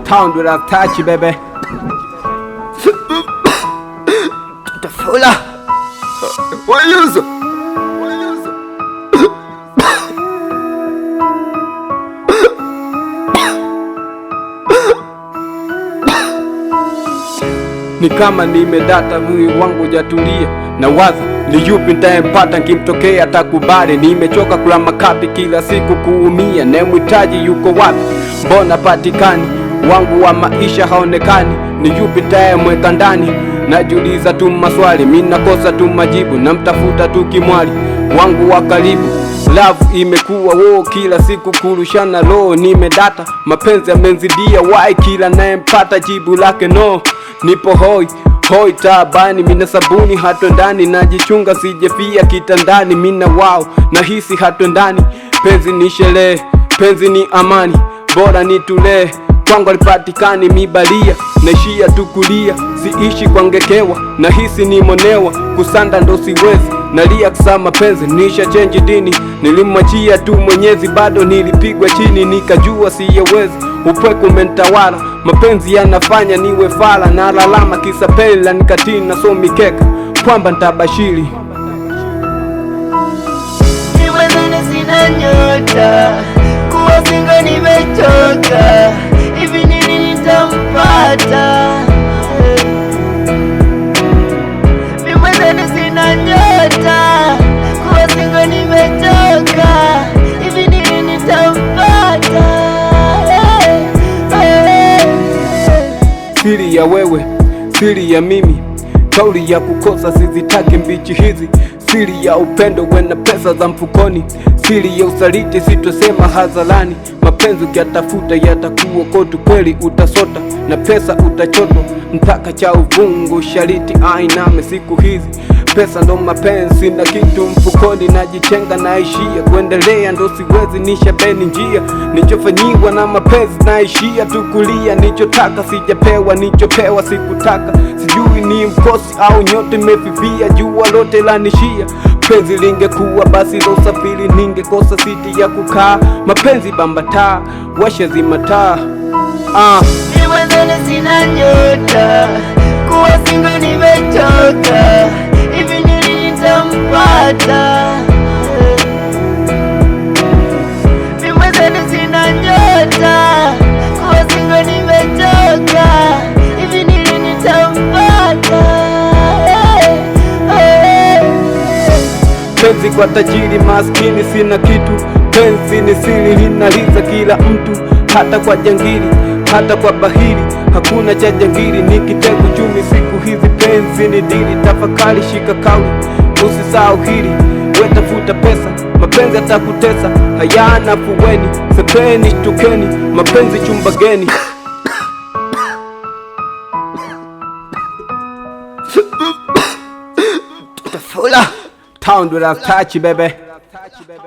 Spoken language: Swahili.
Town without touch, baby. Tafula. Wayuzo. Ni kama nimedata, mwili wangu jatulia, na waza ni yupi nitayempata nkimtokea atakubali. Nimechoka kula makapi kila siku kuumia, na mhitaji yuko wapi? Mbona patikani? Wangu wa maisha haonekani. Ni yupi nitayemweka ndani? Najiuliza tu maswali, mimi nakosa tu majibu, namtafuta tu kimwali wangu wa karibu. Love imekuwa kila siku kurushana low. Nimedata, mapenzi yamenzidia, why kila nayempata jibu lake no. Nipo hoi tabani, mina sabuni hatwendani, najichunga sijefia kitandani. Mina wao nahisi hatwendani, penzi ni sherehe, penzi ni amani, bora nitulee. Kwangu alipatikani mibalia, naishia tukulia, siishi kwangekewa, nahisi nimonewa, kusanda ndo siwezi, nalia kisa mapenzi, nisha change dini. Nilimwachia tu Mwenyezi, bado nilipigwa chini, nikajua siyewezi, upweke umenitawala, mapenzi yanafanya niwe fala, na lalama kisa peli la nikatini, na so mikeka kwamba nitabashiri. Niwezene sina nyota, kuwa singo nimechoka, hivi nini nitampata? Niwezene sina nyota, kuwa singo nimechoka, hivi nini nitampata? Siri ya wewe, siri ya mimi, kauli ya kukosa sizitaki mbichi hizi. Siri ya upendo wena pesa za mfukoni, siri ya usaliti sitosema hadharani. Mapenzi ukiyatafuta yatakuwa kotu, kweli utasota na pesa utachotwa, mpaka cha uvungu shariti ainame siku hizi. Pesa ndo mapenzi na kitu mfukoni, najichenga naishia kuendelea, ndo siwezi nishabeni njia. Nichofanyiwa na mapenzi naishia tukulia, nichotaka sijapewa, nichopewa sikutaka. Sijui ni mkosi au nyote mefifia, jua lote lanishia. Penzi lingekuwa basi lo safiri, ningekosa siti ya kukaa. Mapenzi bambataa, washa zimataa. Niwezene sina nyota, kuwa singo nimechoka, hivi nini nitampata? Niwezene sina nyota, kuwa singo nimechoka, hivi nini nitampata? Penzi kwa tajiri maskini sina kitu, penzi ni siri linaliza kila mtu, hata kwa jangili, hata kwa bahili, hakuna cha jangili ni kitego chumi siku hizi. Penzi ni dili, tafakari, shika kauli, usisahau hili, wetafuta pesa, mapenzi atakutesa, hayana fuweni, sepeni shtukeni, mapenzi chumba geni. Tafula. Town without touch, baby.